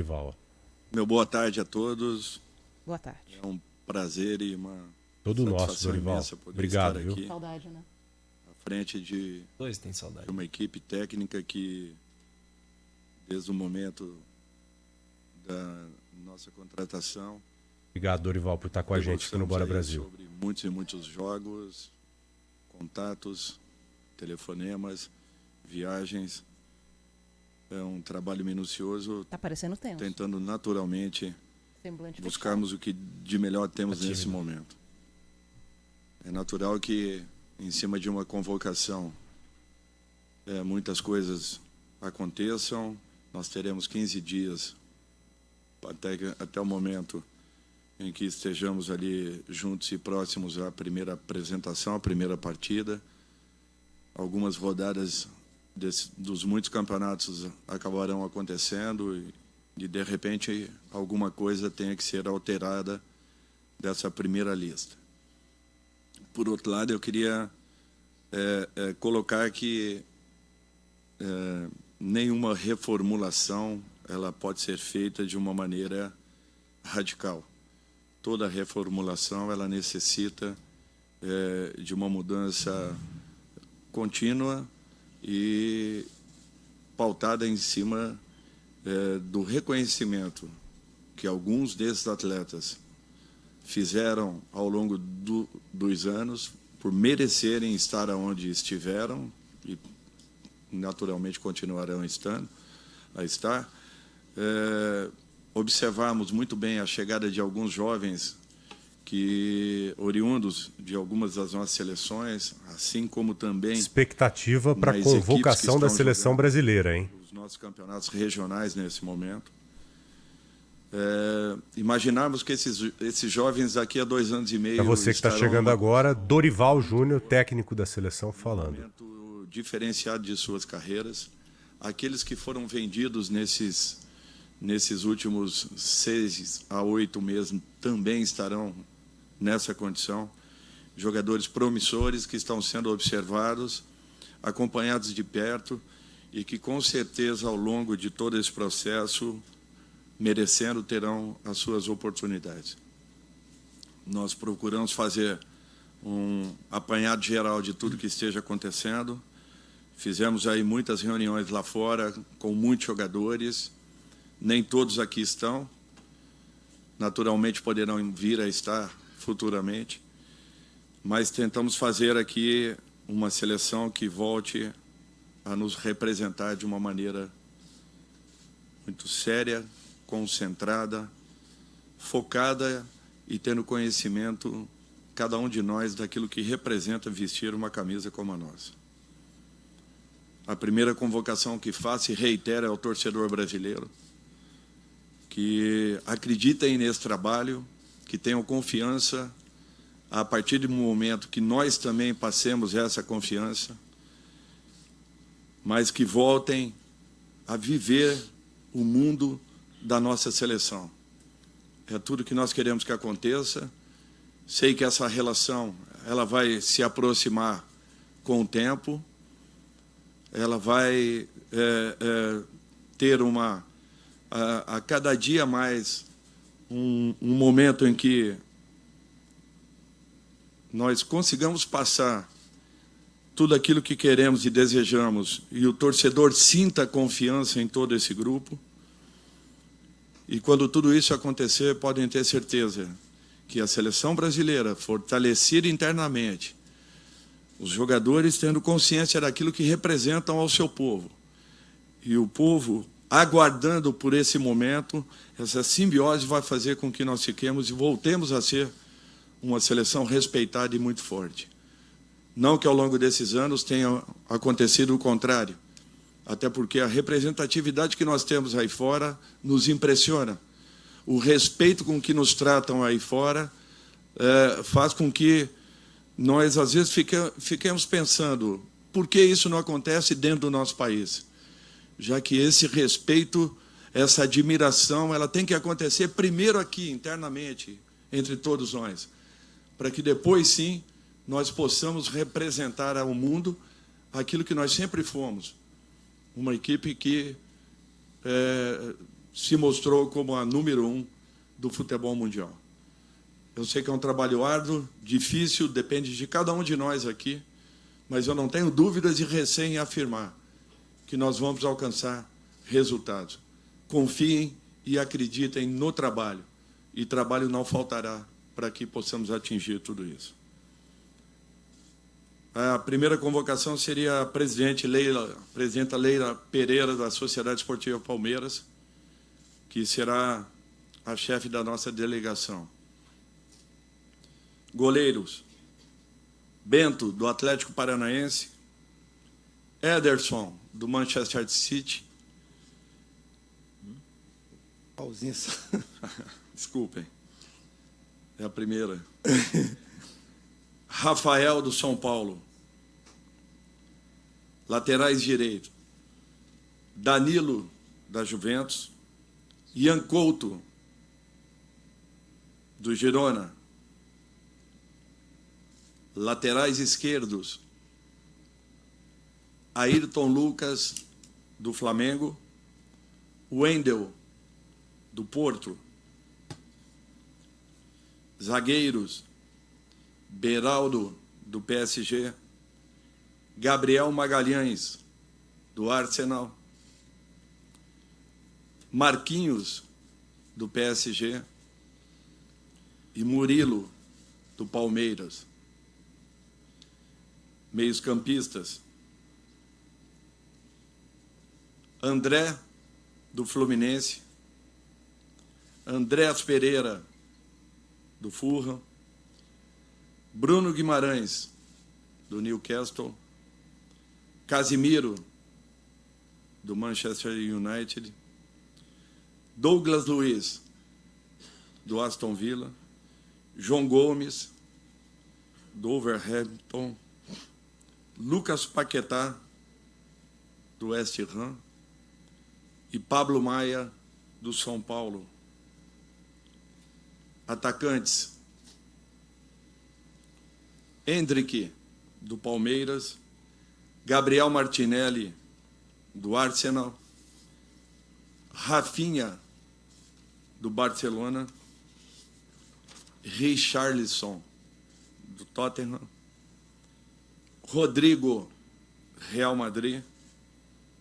Dorival. Meu boa tarde a todos. Boa tarde. É um prazer e uma Todo nosso, satisfação Dorival. imensa poder Obrigado, estar viu? aqui Saudade, né? à frente de Dois têm saudade. uma equipe técnica que, desde o momento da nossa contratação, Obrigado, Dorival, por estar com a gente aqui no Bora debruçamos aí Brasil. sobre muitos e muitos jogos, contatos, telefonemas, viagens. É um trabalho minucioso, Tá parecendo tenso. tentando naturalmente Semblante buscarmos o que de melhor temos Tá nesse tímido. momento. É natural que, em cima de uma convocação, muitas coisas aconteçam. Nós teremos 15 dias até o momento em que estejamos ali juntos e próximos à primeira apresentação, à primeira partida. Algumas rodadas dos muitos campeonatos acabarão acontecendo e, de repente, alguma coisa tenha que ser alterada dessa primeira lista. Por outro lado, eu queria colocar que nenhuma reformulação ela pode ser feita de uma maneira radical. Toda reformulação ela necessita de uma mudança contínua e pautada em cima do reconhecimento que alguns desses atletas fizeram ao longo dos anos por merecerem estar onde estiveram e naturalmente continuarão a estar. Observamos muito bem a chegada de alguns jovens que oriundos de algumas das nossas seleções, assim como também Expectativa para a nas equipes que convocação da estão seleção jogando brasileira, hein? os nossos campeonatos regionais nesse momento. Imaginarmos que esses jovens daqui a 2 anos e meio Para você que está estarão chegando numa agora, Dorival Júnior, técnico da seleção, falando. momento diferenciado de suas carreiras. Aqueles que foram vendidos nesses últimos 6 a 8 meses também estarão nessa condição. Jogadores promissores que estão sendo observados, acompanhados de perto e que, com certeza, ao longo de todo esse processo, merecendo, terão as suas oportunidades. Nós procuramos fazer um apanhado geral de tudo que esteja acontecendo. Fizemos aí muitas reuniões lá fora com muitos jogadores. Nem todos aqui estão. Naturalmente poderão vir a estar futuramente. Mas tentamos fazer aqui uma seleção que volte a nos representar de uma maneira muito séria, concentrada, focada e tendo conhecimento, cada um de nós, daquilo que representa vestir uma camisa como a nossa. A primeira convocação que faço e reitero é ao torcedor brasileiro, que acreditem nesse trabalho, que tenham confiança, a partir do momento que nós também passemos essa confiança, mas que voltem a viver o mundo da nossa seleção. É tudo que nós queremos que aconteça. Sei que essa relação ela vai se aproximar com o tempo, ela vai ter a cada dia mais um momento em que nós consigamos passar tudo aquilo que queremos e desejamos e o torcedor sinta confiança em todo esse grupo. E quando tudo isso acontecer, podem ter certeza que a seleção brasileira, fortalecida internamente, os jogadores tendo consciência daquilo que representam ao seu povo, e o povo aguardando por esse momento, essa simbiose vai fazer com que nós fiquemos e voltemos a ser uma seleção respeitada e muito forte. Não que ao longo desses anos tenha acontecido o contrário, até porque a representatividade que nós temos aí fora nos impressiona. O respeito com que nos tratam aí fora faz com que nós, às vezes, fiquemos pensando por que isso não acontece dentro do nosso país, já que esse respeito, essa admiração, ela tem que acontecer primeiro aqui, internamente, entre todos nós, para que depois, sim, nós possamos representar ao mundo aquilo que nós sempre fomos, uma equipe que se mostrou como a número 1 do futebol mundial. Eu sei que é um trabalho árduo, difícil, depende de cada um de nós aqui, mas eu não tenho dúvidas de recém afirmar que nós vamos alcançar resultados. Confiem e acreditem no trabalho, e trabalho não faltará para que possamos atingir tudo isso. A primeira convocação seria a presidenta Leila Pereira, da Sociedade Esportiva Palmeiras, que será a chefe da nossa delegação. Goleiros: Bento, do Atlético Paranaense; Ederson, do Manchester City. Pauzinho. Desculpem. É a primeira. Rafael, do São Paulo. Laterais direito: Danilo, da Juventus; Ian Couto, do Girona. Laterais esquerdos: Ayrton Lucas, do Flamengo; Wendel, do Porto. Zagueiros: Beraldo, do PSG; Gabriel Magalhães, do Arsenal; Marquinhos, do PSG; e Murilo, do Palmeiras. Meios-campistas: André, do Fluminense; Andréas Pereira, do Fulham; Bruno Guimarães, do Newcastle; Casimiro, do Manchester United; Douglas Luiz, do Aston Villa; João Gomes, do Wolverhampton; Lucas Paquetá, do West Ham; e Pablo Maia, do São Paulo. Atacantes: Endrick, do Palmeiras; Gabriel Martinelli, do Arsenal; Rafinha, do Barcelona; Richarlison, do Tottenham; Rodrigo, Real Madrid;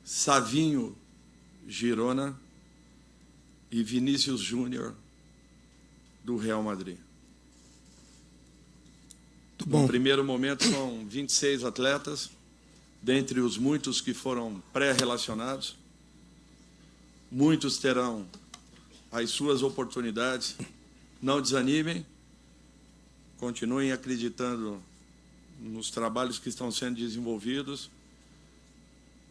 Savinho, Girona; e Vinícius Júnior, do Real Madrid. No primeiro momento, são 26 atletas, dentre os muitos que foram pré-relacionados. Muitos terão as suas oportunidades. Não desanimem, continuem acreditando nos trabalhos que estão sendo desenvolvidos.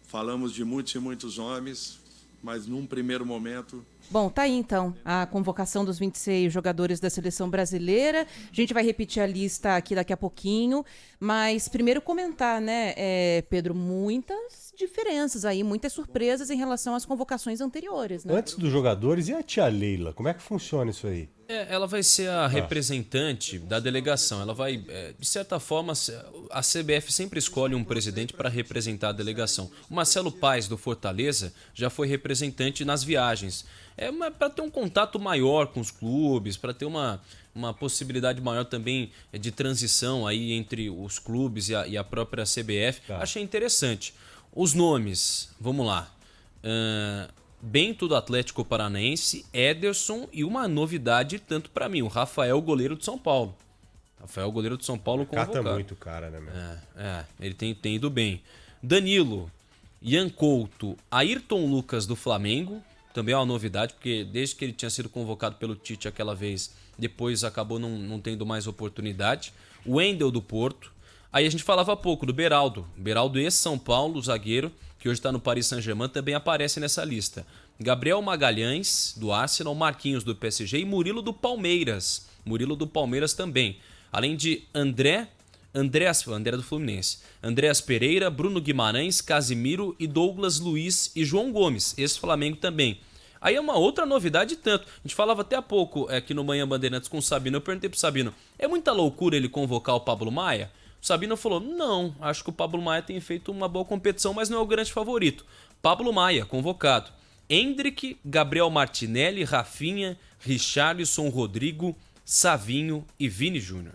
Falamos de muitos e muitos nomes, mas num primeiro momento... Bom, tá aí então a convocação dos 26 jogadores da seleção brasileira. A gente vai repetir a lista aqui daqui a pouquinho, mas primeiro comentar, né, Pedro, muitas diferenças aí, muitas surpresas em relação às convocações anteriores, né? Antes dos jogadores, e a tia Leila? Como é que funciona isso aí? Ela vai ser a representante da delegação. Ela vai, de certa forma, a CBF sempre escolhe um presidente para representar a delegação. O Marcelo Paes, do Fortaleza, já foi representante nas viagens. Para ter um contato maior com os clubes, para ter uma possibilidade maior também de transição aí entre os clubes e a própria CBF. Tá. Achei interessante. Os nomes, vamos lá. Bento, do Atlético Paranaense; Ederson, e uma novidade tanto para mim, o Rafael, goleiro de São Paulo. Rafael, goleiro de São Paulo, convocado. Cata muito cara, né, meu? Ele tem ido bem. Danilo, Ian Couto, Ayrton Lucas, do Flamengo. Também é uma novidade, porque desde que ele tinha sido convocado pelo Tite aquela vez, depois acabou não tendo mais oportunidade. O Wendel, do Porto. Aí a gente falava há pouco do Beraldo. Beraldo, ex-São Paulo, zagueiro, que hoje está no Paris Saint-Germain, também aparece nessa lista. Gabriel Magalhães, do Arsenal; Marquinhos, do PSG; e Murilo, do Palmeiras. Murilo, do Palmeiras também. Além de André do Fluminense; Andréas Pereira, Bruno Guimarães, Casimiro e Douglas Luiz e João Gomes, ex-Flamengo também. Aí é uma outra novidade tanto. A gente falava até há pouco aqui no Manhã Bandeirantes com o Sabino. Eu perguntei pro Sabino, é muita loucura ele convocar o Pablo Maia? O Sabino falou, não, acho que o Pablo Maia tem feito uma boa competição, mas não é o grande favorito. Pablo Maia, convocado. Endrick, Gabriel Martinelli, Rafinha, Richarlison, Rodrigo, Savinho e Vini Júnior.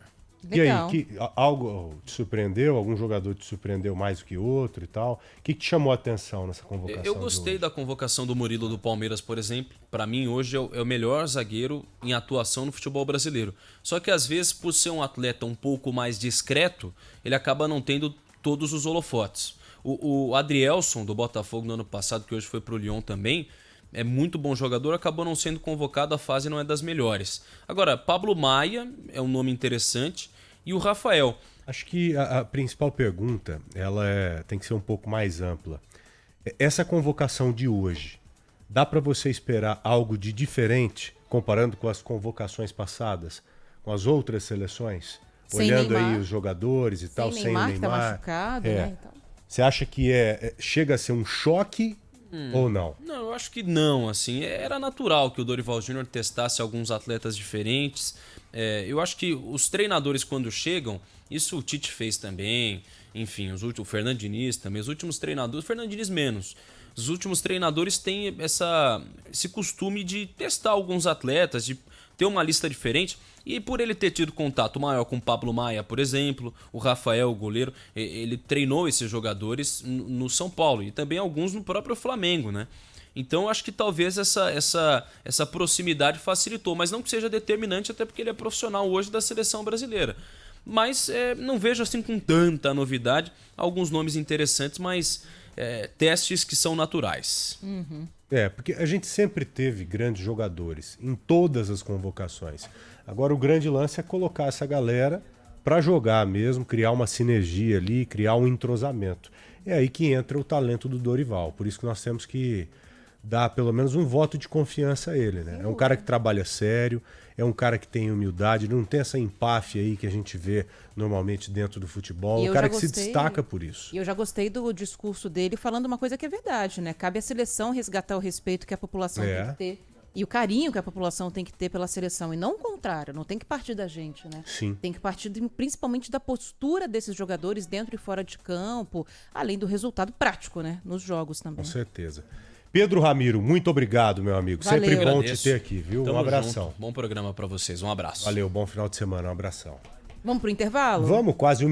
Legal. E aí, algo te surpreendeu? Algum jogador te surpreendeu mais do que outro e tal? O que te chamou a atenção nessa convocação? Eu gostei da convocação do Murilo do Palmeiras, por exemplo. Para mim, hoje é o melhor zagueiro em atuação no futebol brasileiro. Só que, às vezes, por ser um atleta um pouco mais discreto, ele acaba não tendo todos os holofotes. O Adrielson, do Botafogo no ano passado, que hoje foi pro Lyon também, é muito bom jogador, acabou não sendo convocado, a fase não é das melhores. Agora, Pablo Maia é um nome interessante e o Rafael. Acho que a principal pergunta tem que ser um pouco mais ampla. Essa convocação de hoje, dá para você esperar algo de diferente comparando com as convocações passadas, com as outras seleções? Sem Olhando Neymar. aí os jogadores e tal, sem o Neymar. Que tá machucado, né? Então. Você acha que chega a ser um choque ou não? Não, eu acho que não, assim, era natural que o Dorival Júnior testasse alguns atletas diferentes. Eu acho que os treinadores quando chegam, isso o Tite fez também, enfim, o Fernando Diniz também, os últimos treinadores, o Fernando Diniz menos, os últimos treinadores têm esse costume de testar alguns atletas, de ter uma lista diferente. E por ele ter tido contato maior com o Pablo Maia, por exemplo, o Rafael, o goleiro, ele treinou esses jogadores no São Paulo e também alguns no próprio Flamengo, né? Então acho que talvez essa proximidade facilitou, mas não que seja determinante, até porque ele é profissional hoje da seleção brasileira. Mas não vejo assim com tanta novidade, alguns nomes interessantes, mas testes que são naturais. Uhum. Porque a gente sempre teve grandes jogadores em todas as convocações. Agora o grande lance é colocar essa galera para jogar mesmo, criar uma sinergia ali, criar um entrosamento. É aí que entra o talento do Dorival. Por isso que nós temos que dar pelo menos um voto de confiança a ele, né? É um cara que trabalha sério, é um cara que tem humildade, não tem essa empáfia aí que a gente vê normalmente dentro do futebol. É um cara que se destaca por isso. E eu já gostei do discurso dele falando uma coisa que é verdade, né? Cabe à seleção resgatar o respeito que a população tem que ter. E o carinho que a população tem que ter pela seleção. E não o contrário, não tem que partir da gente, né? Sim. Tem que partir principalmente da postura desses jogadores dentro e fora de campo, além do resultado prático, né? Nos jogos também. Com certeza. Pedro Ramiro, muito obrigado, meu amigo. Valeu. Sempre bom Agradeço. te ter aqui, viu? Tamo Um abração. junto. Bom programa para vocês, um abraço. Valeu, bom final de semana, um abração. Vamos pro intervalo? Vamos, quase